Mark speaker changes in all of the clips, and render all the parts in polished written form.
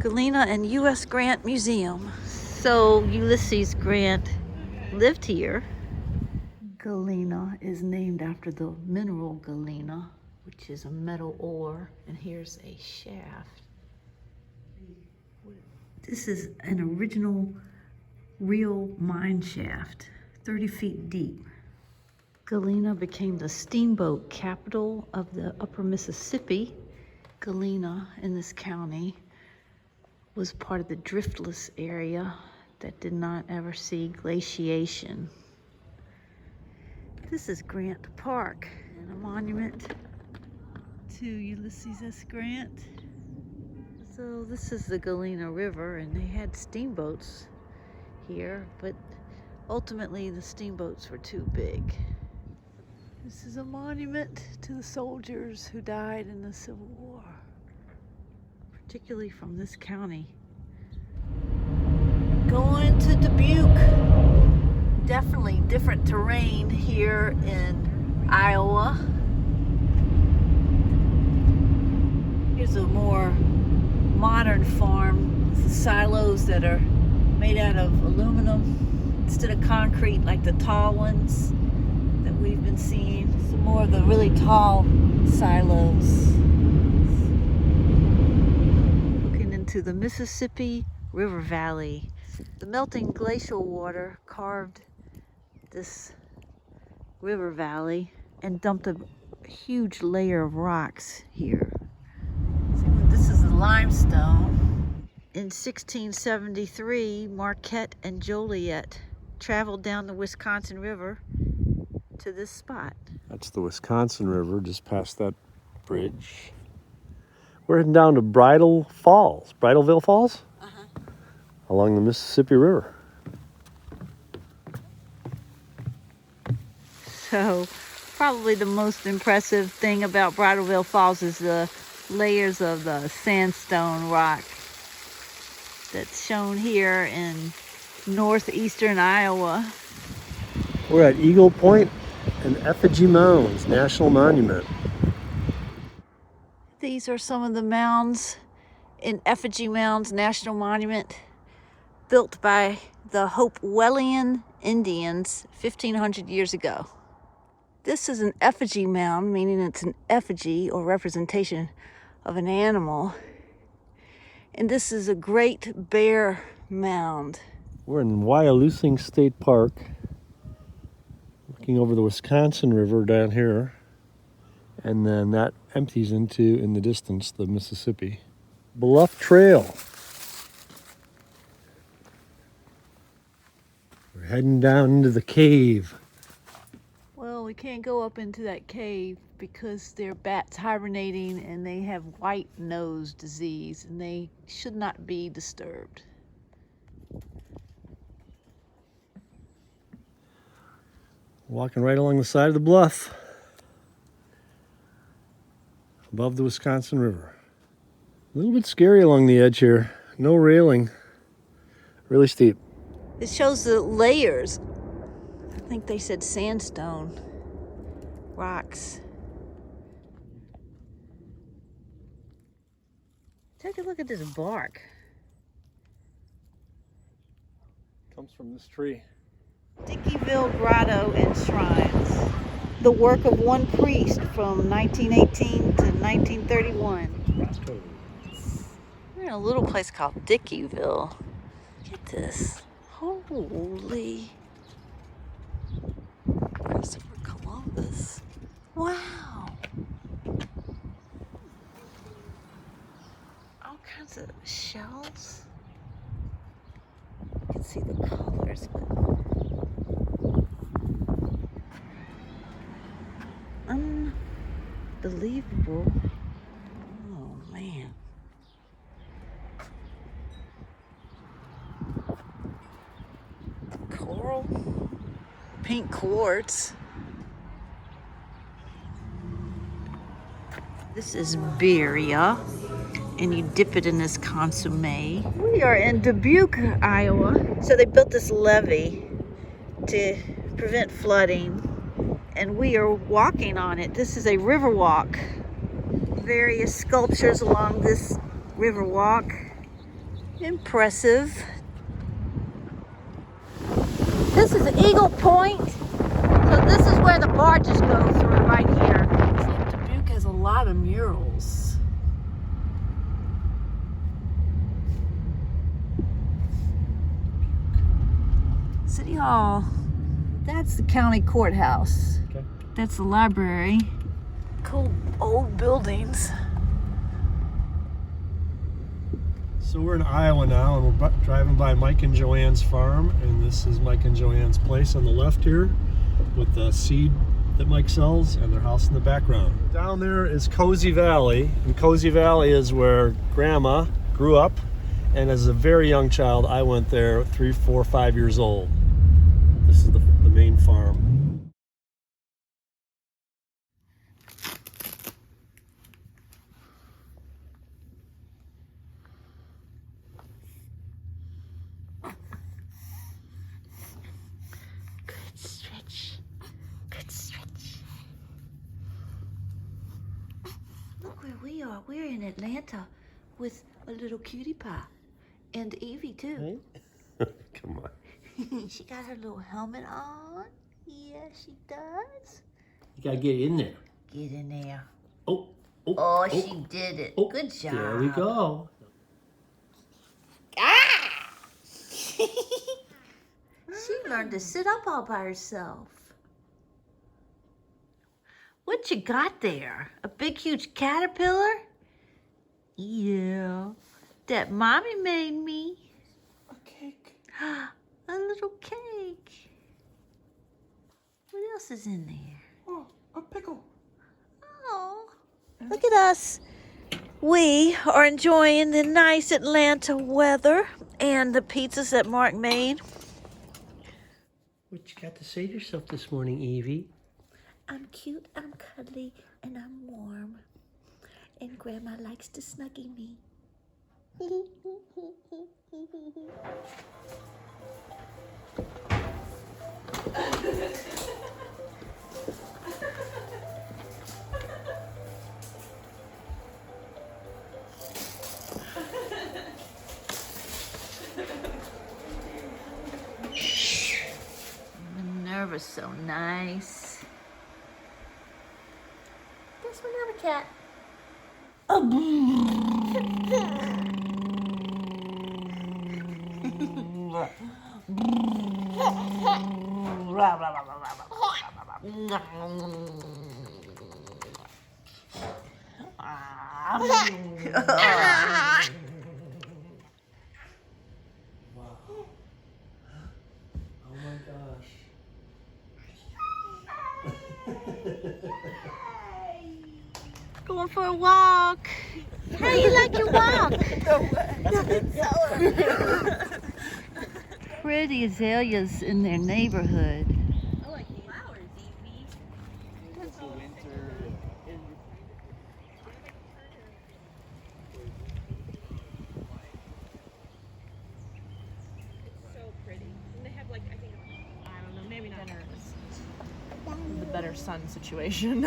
Speaker 1: Galena and U.S. Grant Museum. So Ulysses Grant lived here. Galena is named after the mineral galena, which is a metal ore, and here's a shaft. This is an original real mine shaft, 30 feet deep. Galena became the steamboat capital of the upper Mississippi. Galena in this county was part of the driftless area that did not ever see glaciation. This is Grant Park, and a monument to Ulysses S. Grant. So this is the Galena River, and they had steamboats here, but ultimately the steamboats were too big. This is a monument to the soldiers who died in the Civil War, particularly from this county. Going to Dubuque. Definitely different terrain here in Iowa. Here's a more modern farm. The silos that are made out of aluminum instead of concrete like the tall ones that we've been seeing. Some more of the really tall silos. Looking into the Mississippi River Valley. The melting glacial water carved this river valley and dumped a huge layer of rocks here. This is the limestone. In 1673, Marquette and Joliet traveled down the Wisconsin River to this spot.
Speaker 2: That's the Wisconsin River, just past that bridge. We're heading down to Bridalville Falls, along the Mississippi River.
Speaker 1: So probably the most impressive thing about Bridalville Falls is the layers of the sandstone rock that's shown here in northeastern Iowa.
Speaker 2: We're at Eagle Point and Effigy Mounds National Monument.
Speaker 1: These are some of the mounds in Effigy Mounds National Monument, built by the Hopewellian Indians 1,500 years ago. This is an effigy mound, meaning it's an effigy or representation of an animal. And this is a Great Bear Mound.
Speaker 2: We're in Wyalusing State Park, looking over the Wisconsin River down here, and then that empties into, in the distance, the Mississippi. Bluff Trail. We're heading down into the cave.
Speaker 1: Well, we can't go up into that cave because there are bats hibernating and they have white nose disease and they should not be disturbed.
Speaker 2: Walking right along the side of the bluff, above the Wisconsin River. A little bit scary along the edge here. No railing. Really steep.
Speaker 1: It shows the layers. I think they said sandstone rocks. Take a look at this bark.
Speaker 2: Comes from this tree.
Speaker 1: Dickeyville Grotto and Shrines. The work of one priest from 1918 to 1931. We're in a little place called Dickeyville. Look at this. Holy. Christopher Columbus. Wow. All kinds of shells. You can see the colors, but unbelievable. Oh man. Coral, pink quartz. This is birria, and you dip it in this consomme. We are in Dubuque, Iowa. So they built this levee to prevent flooding, and we are walking on it. This is a river walk. Various sculptures along this river walk. Impressive. This is Eagle Point. So this is where the barges go through right here.
Speaker 3: Dubuque has a lot of murals. City Hall. That's the county courthouse.
Speaker 2: Okay.
Speaker 1: That's the library.
Speaker 3: Cool old buildings.
Speaker 2: So we're in Iowa now, and we're driving by Mike and Joanne's farm, and this is Mike and Joanne's place on the left here, with the seed that Mike sells, and their house in the background. Down there is Cozy Valley, and Cozy Valley is where Grandma grew up, and as a very young child, I went there 3, 4, 5 years old. This is the main farm.
Speaker 1: Good stretch. Good stretch. Look where we are. We're in Atlanta with a little cutie pie. And Evie too.
Speaker 2: Come on.
Speaker 1: She got her little helmet on. Yeah, she does.
Speaker 2: You gotta get in there.
Speaker 1: Get in there.
Speaker 2: Oh,
Speaker 1: Oh, she did it.
Speaker 2: oh,
Speaker 1: Good job.
Speaker 2: There we go.
Speaker 1: She learned to sit up all by herself. What you got there? A big, huge caterpillar? Yeah. That mommy made me.
Speaker 3: A cake.
Speaker 1: A little cake. What else is in there?
Speaker 3: Oh, a pickle.
Speaker 1: Oh, look at us. We are enjoying the nice Atlanta weather and the pizzas that Mark made.
Speaker 4: What you got to say to yourself this morning, Evie?
Speaker 1: I'm cute, I'm cuddly, and I'm warm. And Grandma likes to snuggie me. Minerva's so nice. That's Minerva cat.
Speaker 4: Oh my gosh.
Speaker 1: Going for a walk. How you like your walk? Pretty azaleas in their neighborhood.
Speaker 3: I like flowers, Evie.
Speaker 4: It's the winter.
Speaker 3: So pretty. And they have like, I think, I don't know, maybe not the better sun situation.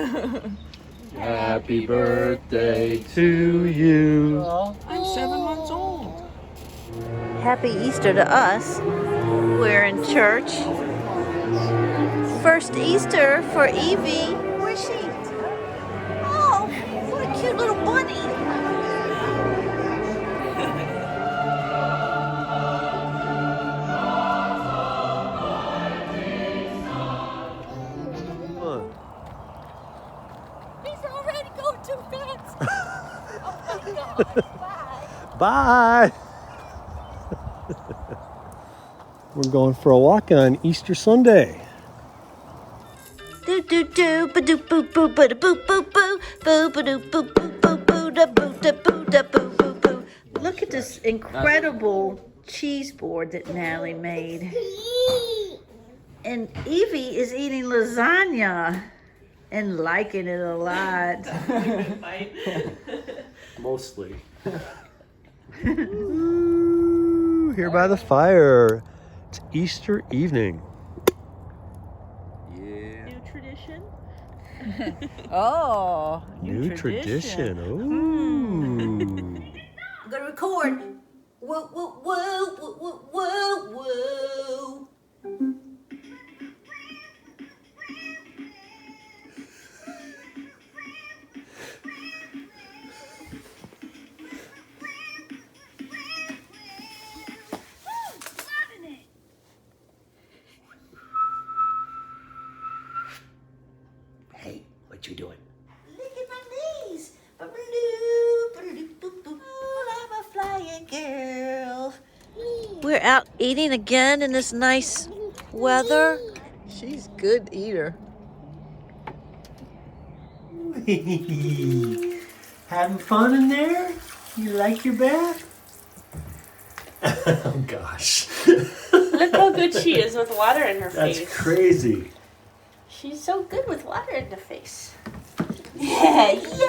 Speaker 2: Happy birthday to you.
Speaker 3: I'm 7 months old.
Speaker 1: Happy Easter to us. We're in church. First Easter for Evie. Where's she? Oh, what a cute little bunny. He's already going too fast. Oh my God. Bye.
Speaker 2: Bye. We're going for a walk on Easter Sunday.
Speaker 1: Do do do ba do boo boo ba da boo boo boo boo ba do boo boo boo boo da boo da boo da boo boo boo. Look at this incredible cheese board that Natalie made. And Evie is eating lasagna and liking it a lot.
Speaker 2: Mostly. Ooh, here by the fire. It's Easter evening.
Speaker 3: New tradition?
Speaker 1: Oh,
Speaker 2: New tradition. Ooh.
Speaker 1: I'm gonna record. Whoa, whoa, whoa, whoa, whoa, whoa, whoa.
Speaker 4: Hey, what you doing?
Speaker 1: Look at my knees. I'm a flying girl. We're out eating again in this nice weather. She's good eater.
Speaker 4: Having fun in there? You like your bath? Oh gosh.
Speaker 3: Look how good she is with water in her
Speaker 4: That's
Speaker 3: face.
Speaker 4: crazy.
Speaker 3: She's so good with water in the face.
Speaker 1: Yeah, yay, yay, yay.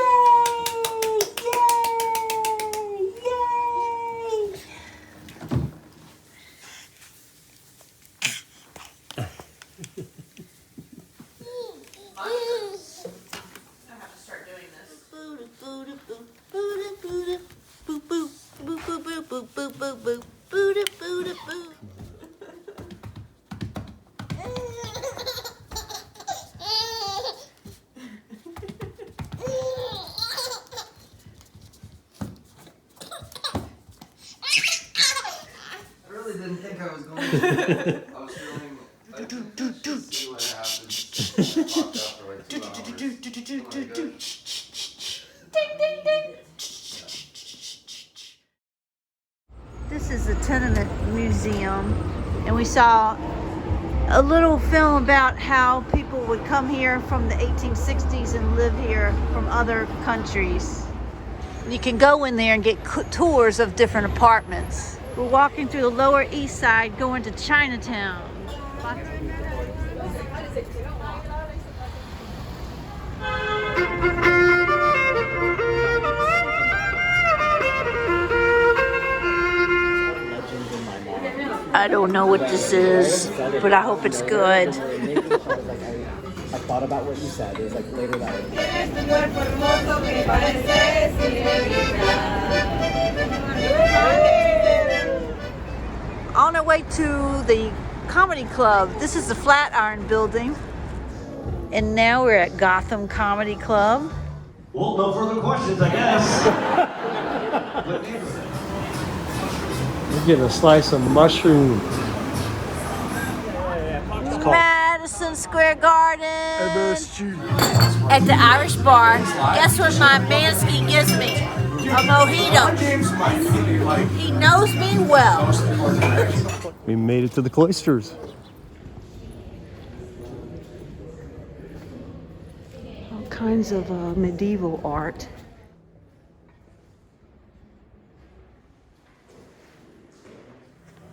Speaker 3: I have to start doing this.
Speaker 5: I really didn't think I was going to. I was feeling like just see what happens. Locked up for like 2 hours.
Speaker 3: Ding, ding, ding.
Speaker 1: This is the Tenement Museum, and we saw a little film about how people would come here from the 1860s and live here from other countries. You can go in there and get tours of different apartments. We're walking through the Lower East Side going to Chinatown. I don't know what this is, but I hope it's good.
Speaker 6: I thought about what you said. It was like later that
Speaker 1: On our way to the comedy club. This is the Flatiron Building. And now we're at Gotham Comedy Club.
Speaker 2: Well, no further questions, I guess. We're getting a slice of mushroom. It's called
Speaker 1: Madison Square Garden.
Speaker 2: MSG.
Speaker 1: At the Irish bar. Guess what my Mansky gives me? A mojito. He knows me well.
Speaker 2: We made it to the cloisters.
Speaker 1: All kinds of medieval art.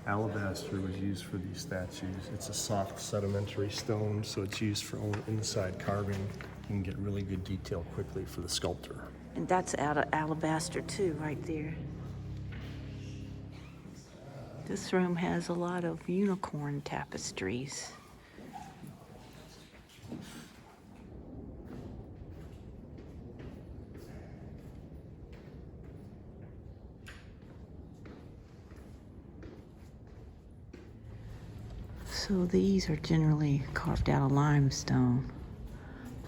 Speaker 2: Alabaster was used for these statues. It's a soft sedimentary stone, so it's used for only inside carving. You can get really good detail quickly for the sculptor.
Speaker 1: And that's out of alabaster too, right there. This room has a lot of unicorn tapestries. So these are generally carved out of limestone,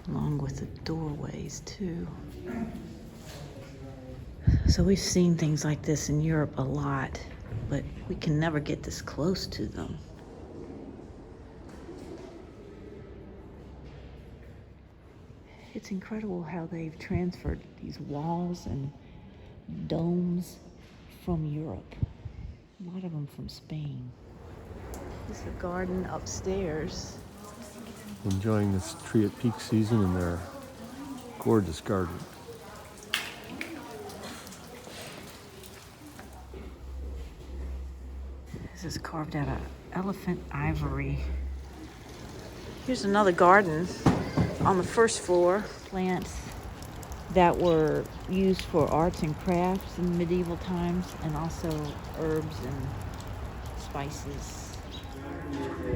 Speaker 1: along with the doorways too. So we've seen things like this in Europe a lot, but we can never get this close to them. It's incredible how they've transferred these walls and domes from Europe. A lot of them from Spain. This is the garden upstairs.
Speaker 2: Enjoying this tree at peak season in their gorgeous garden.
Speaker 1: This is carved out of elephant ivory. Here's another garden on the first floor. Plants that were used for arts and crafts in medieval times, and also herbs and spices.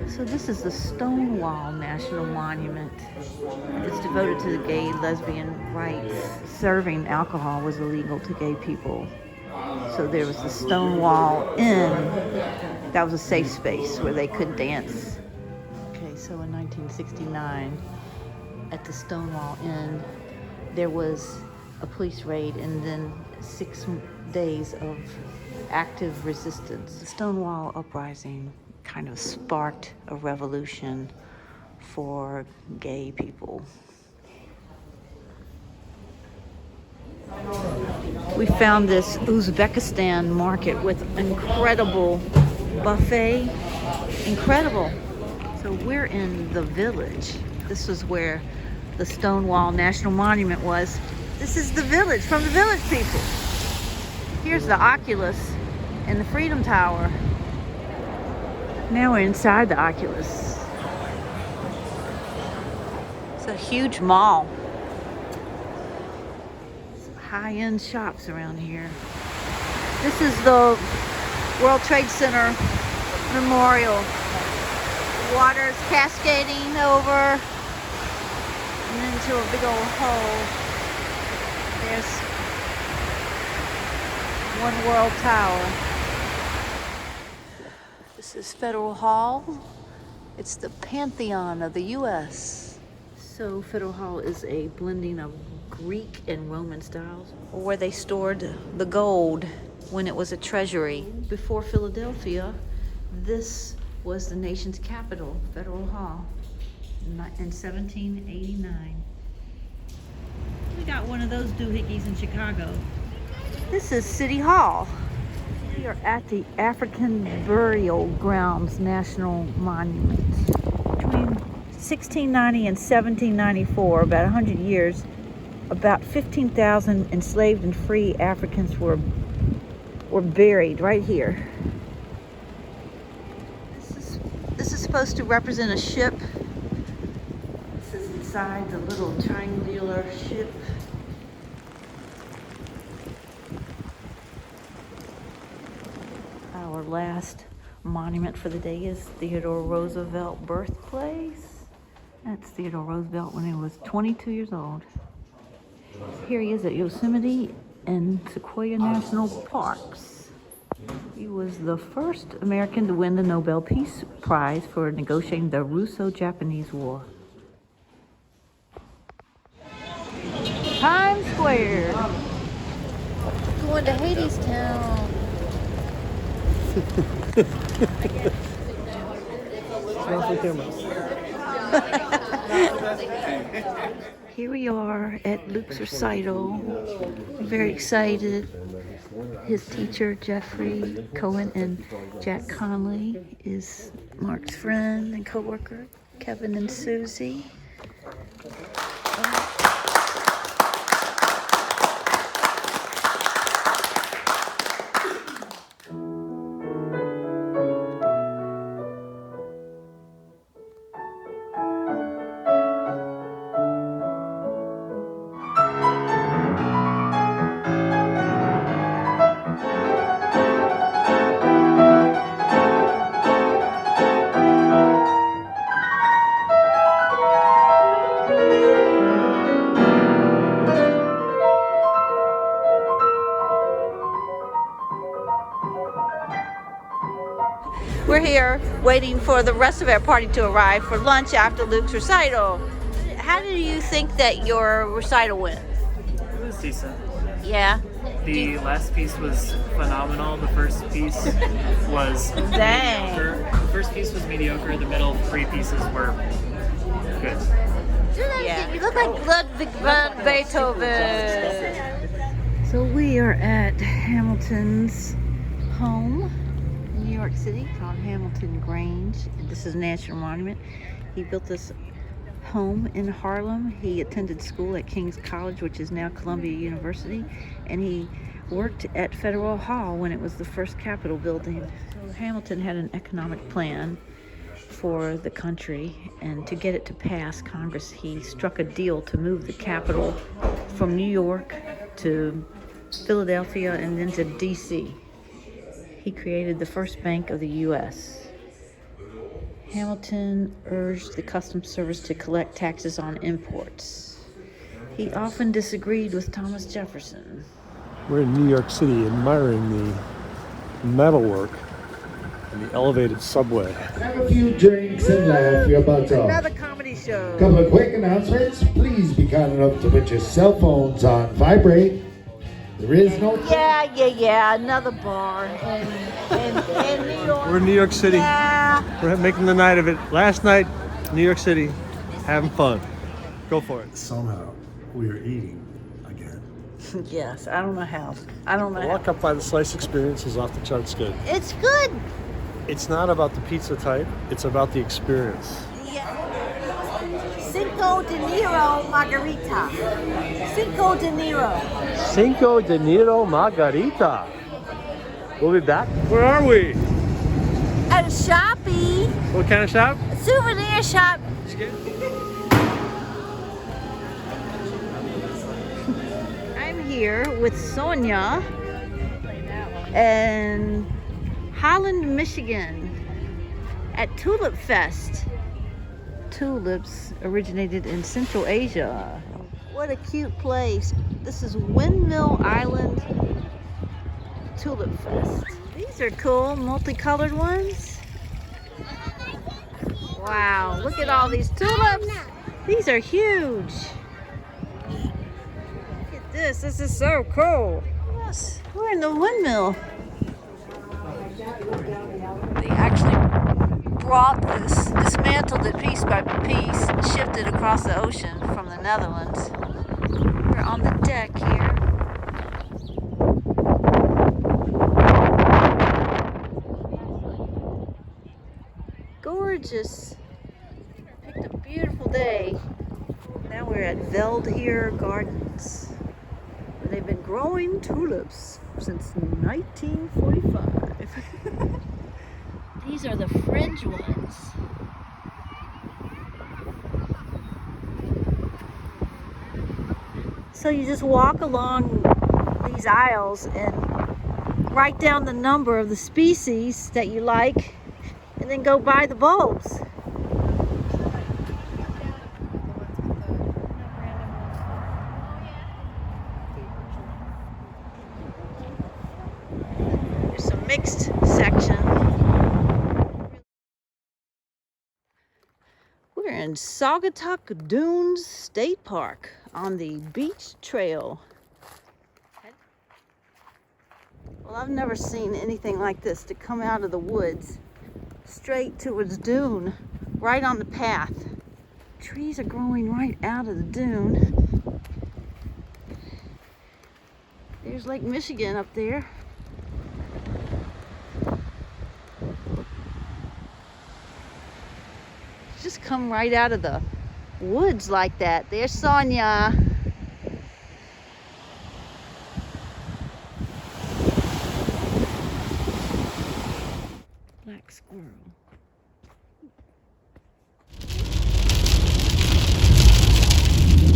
Speaker 1: So this is the Stonewall National Monument. It's devoted to the gay, lesbian rights. Serving alcohol was illegal to gay people So there was the Stonewall Inn. That was a safe space where they could dance. Okay, so in 1969, at the Stonewall Inn, there was a police raid and then 6 days of active resistance. The Stonewall Uprising kind of sparked a revolution for gay people. We found this Uzbekistan market with incredible buffet. Incredible. So we're in the village. This was where the Stonewall National Monument was. This is the village, from the village people. Here's the Oculus and the Freedom Tower. Now we're inside the Oculus. It's a huge mall. Some high-end shops around here. This is the World Trade Center Memorial. Water's cascading over and into a big old hole. There's One World Tower. This is Federal Hall. It's the Pantheon of the U.S. So Federal Hall is a blending of Greek and Roman styles, where they stored the gold when it was a treasury. Before Philadelphia, this was the nation's capital, Federal Hall, in 1789. We got one of those doohickeys in Chicago. This is City Hall. We are at the African Burial Grounds National Monument. Between 1690 and 1794, about 100 years, about 15,000 enslaved and free Africans were buried right here. This is supposed to represent a ship. This is inside the little triangular ship. Our last monument for the day is Theodore Roosevelt birthplace. That's Theodore Roosevelt when he was 22 years old. Here he is at Yosemite and Sequoia National Parks. He was the first American to win the Nobel Peace Prize for negotiating the Russo-Japanese War. Times Square. Going to Hadestown. Here we are at Luke's recital. I'm very excited. His teacher, Jeffrey Cohen, and Jack Conley is Mark's friend and co-worker, Kevin and Susie. We're here waiting for the rest of our party to arrive for lunch after Luke's recital. How do you think that your recital went?
Speaker 7: It was decent.
Speaker 1: Yeah?
Speaker 7: The last piece was phenomenal. The first piece was
Speaker 1: Dang.
Speaker 7: mediocre. The first piece was mediocre. The middle 3 pieces were good.
Speaker 1: Yeah. You look like Ludwig van Beethoven. So we are at Hamilton's home in New York City called Hamilton Grange. This is a national monument. He built this home in Harlem. He attended school at King's College, which is now Columbia University, and he worked at Federal Hall when it was the first Capitol building. So Hamilton had an economic plan for the country, and to get it to pass Congress, he struck a deal to move the capital from New York to Philadelphia and then to DC. He created the first bank of the U.S. Hamilton urged the Customs Service to collect taxes on imports. He often disagreed with Thomas Jefferson.
Speaker 2: We're in New York City admiring the metalwork and the elevated subway.
Speaker 8: Have a few drinks and laugh. You're about to.
Speaker 1: Another comedy show.
Speaker 8: Couple of quick announcements. Please be kind enough to put your cell phones on vibrate. There is no.
Speaker 1: Yeah. Another bar in New York.
Speaker 2: We're in New York City.
Speaker 1: Yeah.
Speaker 2: We're making the night of it. Last night, New York City, having fun. Go for it. Somehow, we are eating again.
Speaker 1: Yes, I don't know how. I don't know
Speaker 2: The
Speaker 1: how.
Speaker 2: Walk Up by the Slice experience is off the charts good.
Speaker 1: It's good.
Speaker 2: It's not about the pizza type, it's about the experience.
Speaker 1: Cinco de Niro margarita. Cinco de Niro.
Speaker 2: Cinco de Niro Margarita. We'll be back. Where are we?
Speaker 1: At a shoppy.
Speaker 2: What kind of shop?
Speaker 1: A souvenir shop. I'm here with Sonia in Holland, Michigan at Tulip Fest. Tulips originated in Central Asia. What a cute place. This is Windmill Island Tulip Fest. These are cool, multicolored ones. Wow, look at all these tulips. These are huge. Look at this is so cool. Yes, we're in the windmill. They actually brought this, dismantled it piece by piece, and shipped it across the ocean from the Netherlands. We're on the deck here. Gorgeous. Picked a beautiful day. Now we're at Veldheer Gardens, where they've been growing tulips since 1945. These are the fringe ones. So you just walk along these aisles and write down the number of the species that you like, and then go buy the bulbs. There's some mixed section. We're in Saugatuck Dunes State Park on the beach trail. Well, I've never seen anything like this, to come out of the woods straight towards dune, right on the path. Trees are growing right out of the dune. There's Lake Michigan up there. Just come right out of the woods like that. There's Sonia. Black squirrel.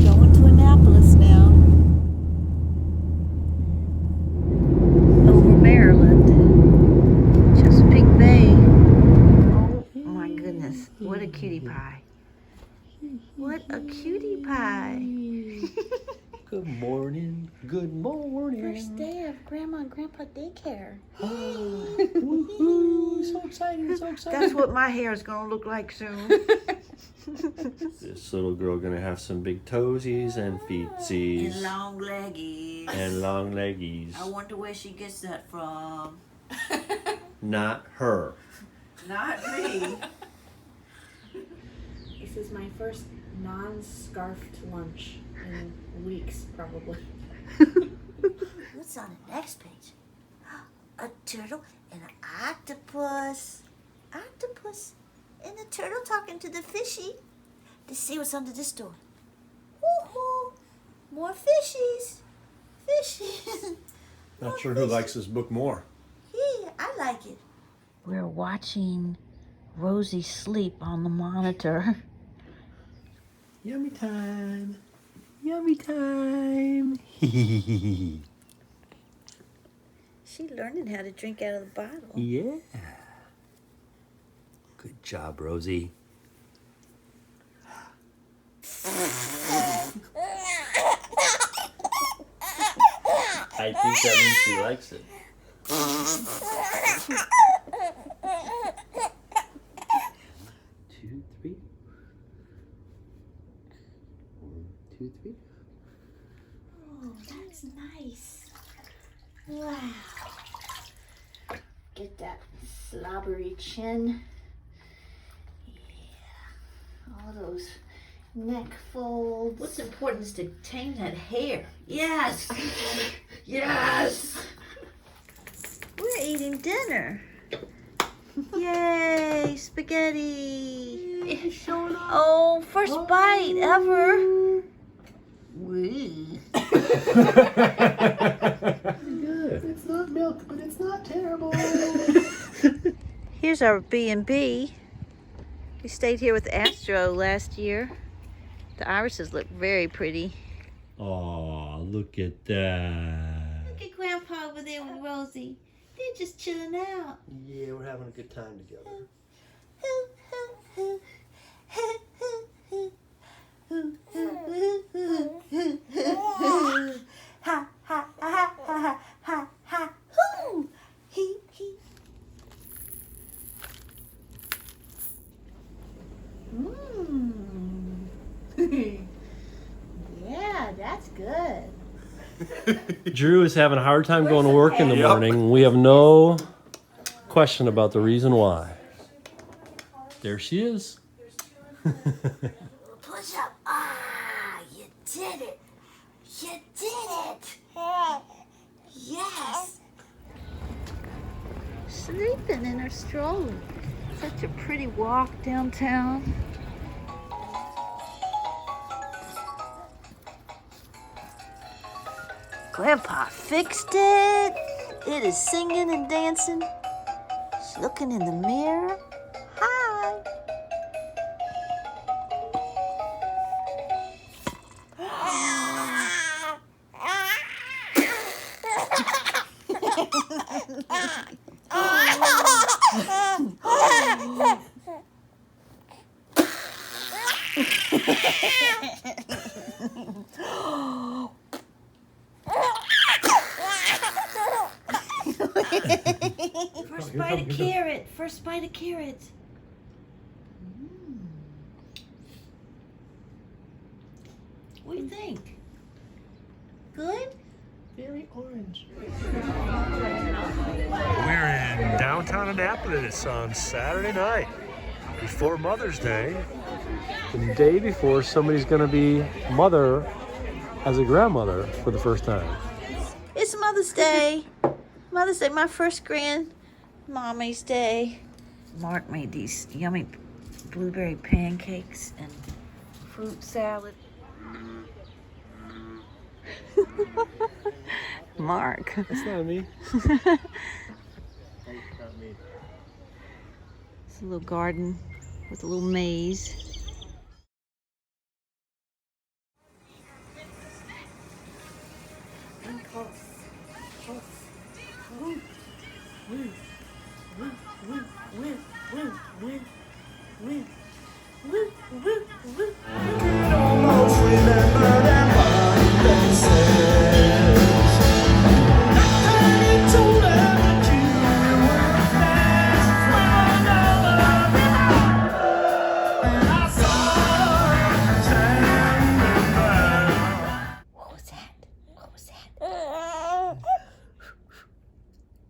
Speaker 1: Going to Annapolis now. Over Maryland. Chesapeake Bay. Oh my goodness. What a cutie pie. What a cutie pie.
Speaker 4: Good morning. Good morning.
Speaker 1: First day of Grandma and Grandpa daycare.
Speaker 4: Woohoo! So exciting, so exciting.
Speaker 1: That's what my hair is going to look like soon.
Speaker 2: This little girl gonna have some big toesies and feetsies.
Speaker 1: And long leggies.
Speaker 2: And long leggies.
Speaker 1: I wonder where she gets that from.
Speaker 2: Not her.
Speaker 1: Not me.
Speaker 3: This is my first non-scarfed lunch in weeks, probably.
Speaker 1: What's on the next page? A turtle and an octopus. Octopus and the turtle talking to the fishy. Let's see what's under this door. Woohoo! More fishies. Fishies.
Speaker 2: Not sure who likes this book more.
Speaker 1: Yeah, I like it. We're watching Rosie sleep on the monitor.
Speaker 4: Yummy time. Yummy time.
Speaker 1: She's learning how to drink out of the bottle.
Speaker 4: Yeah. Good job, Rosie.
Speaker 2: I think that means she likes it.
Speaker 4: 2, 3. 1, 2, 3.
Speaker 1: Oh, that's nice. Wow. Get that slobbery chin. Yeah. All those neck folds. What's important is to tame that hair. Yes. Yes. We're eating dinner. Yay, spaghetti. Oh, first bite ever. Wee.
Speaker 6: Good. It's not milk, but it's not terrible.
Speaker 1: Here's our B&B. We stayed here with Astro last year. The irises look very pretty.
Speaker 2: Oh, look at that.
Speaker 1: Look at Grandpa over there with Rosie. They're just chilling out.
Speaker 4: Yeah, we're having a good time together.
Speaker 1: Ha ha ha ha ha ha hoo. He he. Yeah, that's good.
Speaker 2: Drew is having a hard time going to work in the morning. We have no question about the reason why. There she is.
Speaker 1: Push up. Ah, you did it. You did it. Yes. Sleeping in her stroller. Such a pretty walk downtown. Grandpa fixed it. It is singing and dancing. She's looking in the mirror. Hi. First bite of carrot. First bite of carrot. What do you think? Good?
Speaker 4: Very orange.
Speaker 2: We're in downtown Annapolis on Saturday night before Mother's Day. The day before somebody's going to be mother as a grandmother for the first time.
Speaker 1: It's Mother's Day. Mother's Day, my first Mommy's Day. Mark made these yummy blueberry pancakes and fruit salad. Mark.
Speaker 2: That's not me.
Speaker 1: It's a little garden with a little maze.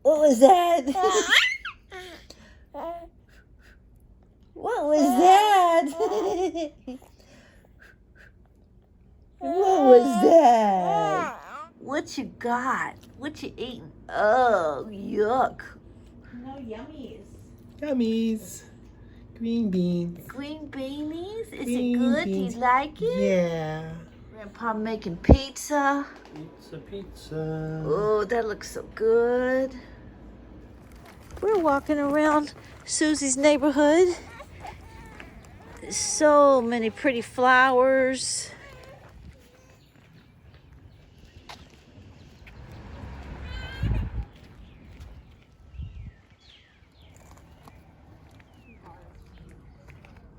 Speaker 1: What was that? What was that? What was that? What you got? What you eating? Oh, yuck.
Speaker 3: No yummies.
Speaker 4: Yummies. Green beans.
Speaker 1: Green beanies? Is
Speaker 4: Green
Speaker 1: it good?
Speaker 4: beans.
Speaker 1: Do you like it?
Speaker 4: Yeah.
Speaker 1: Grandpa making pizza.
Speaker 4: Pizza, pizza.
Speaker 1: Oh, that looks so good. We're walking around Susie's neighborhood. There's so many pretty flowers.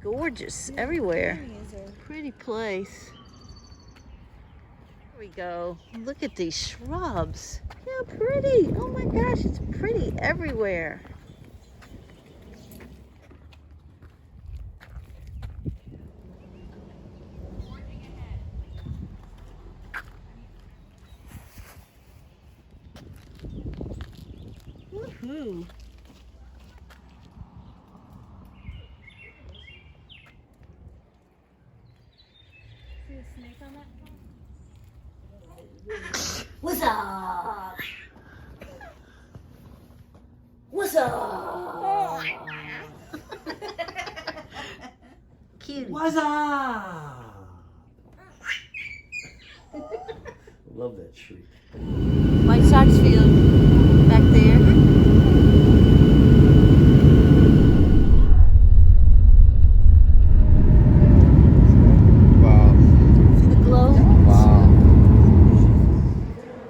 Speaker 1: Gorgeous everywhere. Pretty place. we go. Look at these shrubs. How pretty. Oh my gosh, it's pretty everywhere. Woohoo. What's up? What's up? Cute.
Speaker 4: What's up? Love that shriek.
Speaker 1: White Sox field back there.
Speaker 8: Wow.
Speaker 1: See the glow?
Speaker 8: Wow.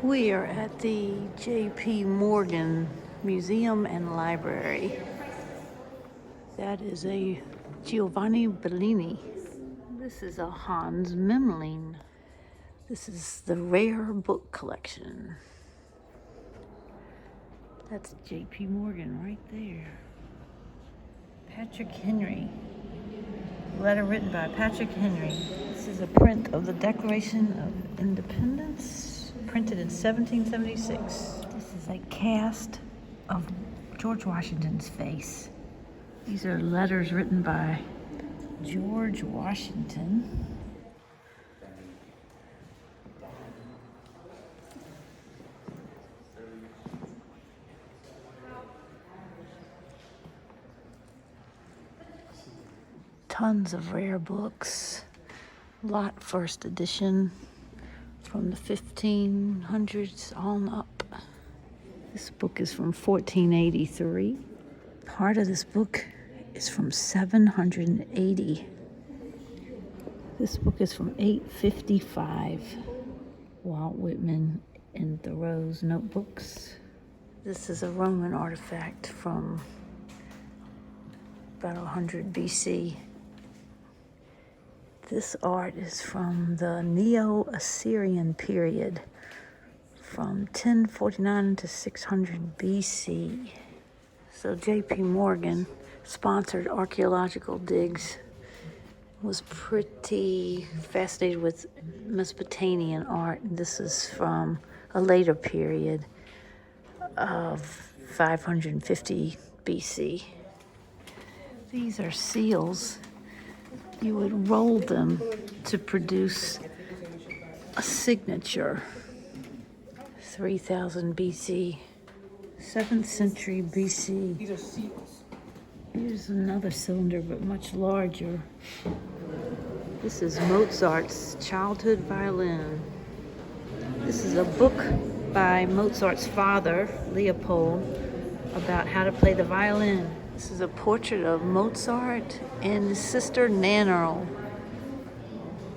Speaker 1: We are at the J.P. Morgan Museum and Library. That is a Giovanni Bellini. This is a Hans Memling. This is the rare book collection. That's J.P. Morgan right there. Patrick Henry. Letter written by Patrick Henry. This is a print of the Declaration of Independence, printed in 1776. This is a cast of George Washington's face. These are letters written by George Washington. Tons of rare books. Lot first edition from the 1500s on up. This book is from 1483. Part of this book is from 780. This book is from 855. Walt Whitman and Thoreau's notebooks. This is a Roman artifact from about 100 BC. This art is from the Neo-Assyrian period, from 1049 to 600 BC. So J.P. Morgan sponsored archaeological digs, was pretty fascinated with Mesopotamian art. This is from a later period of 550 BC. These are seals. You would roll them to produce a signature. 3000 BC, 7th century BC.
Speaker 7: These are seals.
Speaker 1: Here's another cylinder, but much larger. This is Mozart's childhood violin. This is a book by Mozart's father, Leopold, about how to play the violin. This is a portrait of Mozart and his sister Nannerl.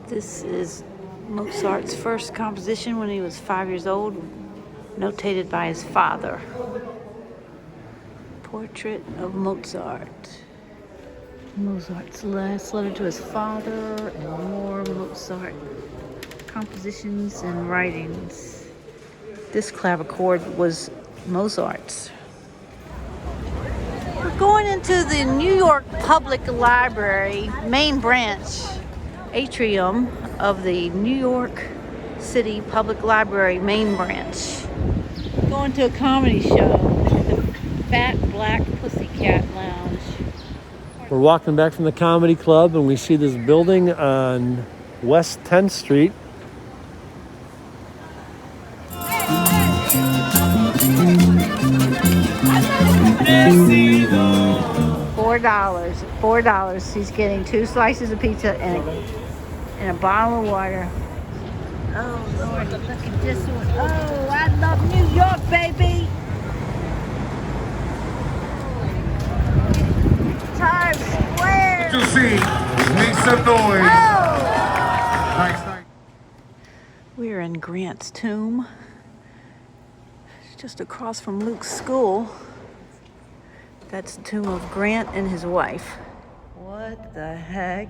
Speaker 1: This is Mozart's first composition when he was 5 years old, notated by his father. Portrait of Mozart. Mozart's last letter to his father, and more Mozart compositions and writings. This clavichord was Mozart's. We're going into the New York Public Library main branch atrium of the New York City Public Library main branch. Going to a comedy show at the Fat Black Pussycat Lounge.
Speaker 2: We're walking back from the comedy club and we see this building on West 10th Street.
Speaker 1: $4. He's getting 2 slices of pizza and a bottle of water. Oh Lord, look at this one. Oh, I love New York, baby. Times Square.
Speaker 8: You see, make some noise.
Speaker 1: Oh.
Speaker 8: Nice.
Speaker 1: We're in Grant's tomb, just across from Luke's school. That's the tomb of Grant and his wife. What the heck?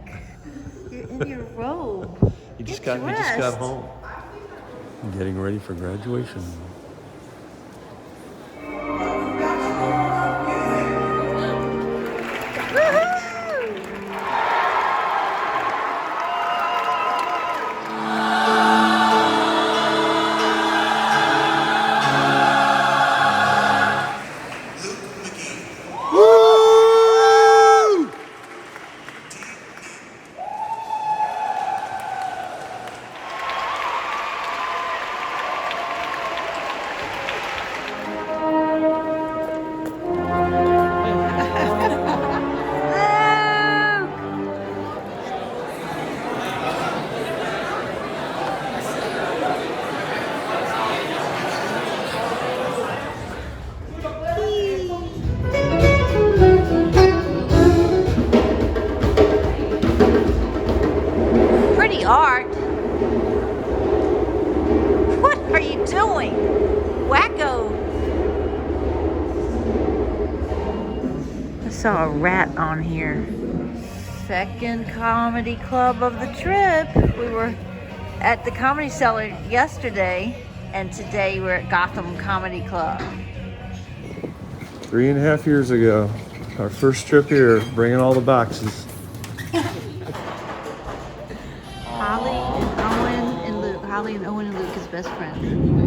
Speaker 1: You're in your robe.
Speaker 2: We just
Speaker 1: Get
Speaker 2: got
Speaker 1: dressed.
Speaker 2: home. Getting ready for graduation.
Speaker 1: Pretty art. What are you doing? Wacko. I saw a rat on here. Second comedy club of the trip. We were at the Comedy Cellar yesterday, and today we're at Gotham Comedy Club.
Speaker 2: 3.5 years ago, our first trip here, bringing all the boxes.
Speaker 1: Holly and Owen and Luke. Holly and Owen and Luke is best friends.